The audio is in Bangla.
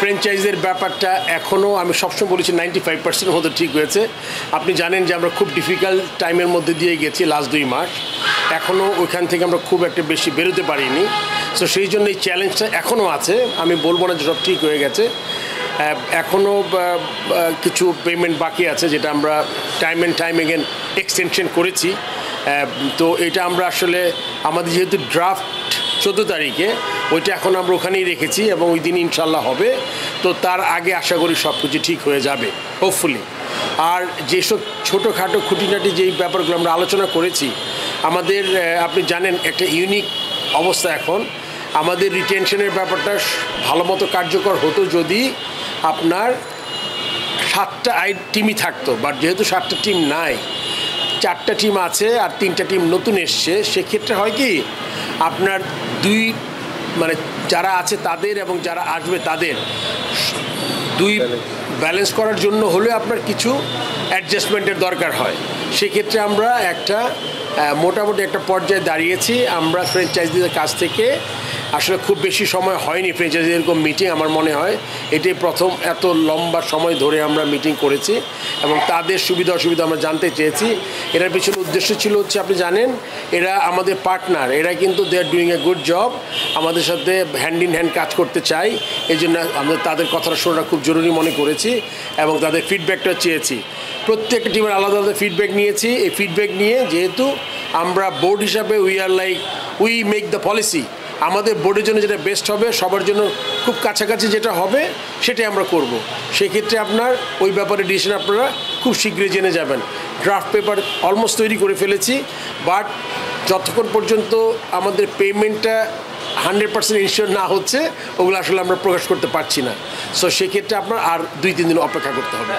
ফ্র্যাঞ্চাইজের ব্যাপারটা এখনও আমি সবসময় বলেছি 95% মতো ঠিক হয়েছে। আপনি জানেন যে আমরা খুব ডিফিকাল্ট টাইমের মধ্যে দিয়ে গেছি লাস্ট 2 মাস, এখনও ওইখান থেকে আমরা খুব একটা বেশি বেরোতে পারিনি। সো সেই জন্য এই চ্যালেঞ্জটা এখনও আছে। আমি বলবো না যে সব ঠিক হয়ে গেছে, এখনও কিছু পেমেন্ট বাকি আছে যেটা আমরা টাইম এগেন এক্সটেনশন করেছি। তো এটা আমরা আসলে আমাদের যেহেতু ড্রাফট 14 তারিখে, ওইটা এখন আমরা ওখানেই রেখেছি এবং ওই দিন ইনশাল্লাহ হবে। তো তার আগে আশা করি সব কিছু ঠিক হয়ে যাবে হোপফুলি। আর যেসব ছোটোখাটো খুঁটিনাটি যেই ব্যাপারগুলো আমরা আলোচনা করেছি, আমাদের আপনি জানেন একটা ইউনিক অবস্থা এখন। আমাদের রিটেনশনের ব্যাপারটা ভালো মতো কার্যকর হতো যদি আপনার 7টা টিমই থাকতো, বাট যেহেতু 7টা টিম নাই, 4টা টিম আছে আর 3টা টিম নতুন এসছে। সেক্ষেত্রে হয় কি আপনার মানে যারা আছে তাদের এবং যারা আসবে তাদের ব্যালেন্স করার জন্য হলে আপনার কিছু অ্যাডজাস্টমেন্টের দরকার হয়। সেক্ষেত্রে আমরা মোটামুটি একটা পর্যায়ে দাঁড়িয়েছি। আমরা ফ্র্যাঞ্চাইজিদের কাছ থেকে আসলে খুব বেশি সময় হয়নি ফ্র্যাঞ্চাইজি এরকম মিটিং, আমার মনে হয় এটাই প্রথম এত লম্বা সময় ধরে আমরা মিটিং করেছি এবং তাদের সুবিধা অসুবিধা আমরা জানতে চেয়েছি। এটার পিছনে উদ্দেশ্য ছিল হচ্ছে আপনি জানেন এরা আমাদের পার্টনার, এরা কিন্তু they are doing a good job, আমাদের সাথে হ্যান্ড ইন হ্যান্ড কাজ করতে চাই। এই জন্য আমরা তাদের কথাটা শোনাটা খুব জরুরি মনে করেছি এবং তাদের ফিডব্যাকটা চেয়েছি। প্রত্যেকটা টিমের আলাদা আলাদা ফিডব্যাক নিয়েছি। এই ফিডব্যাক নিয়ে যেহেতু আমরা বোর্ড হিসাবে উই মেক দ্য পলিসি, আমাদের বোর্ডের জন্য যেটা বেস্ট হবে, সবার জন্য খুব কাছাকাছি যেটা হবে সেটাই আমরা করব। সেক্ষেত্রে আপনার ওই ব্যাপারে ডিসিশন আপনারা খুব শীঘ্রই জেনে যাবেন। ড্রাফট পেপার অলমোস্ট তৈরি করে ফেলেছি, বাট যতক্ষণ পর্যন্ত আমাদের পেমেন্টটা 100% ইনশিওর না হচ্ছে ওগুলো আসলে আমরা প্রকাশ করতে পারছি না। সো সেক্ষেত্রে আপনার আর 2-3 দিন অপেক্ষা করতে হবে।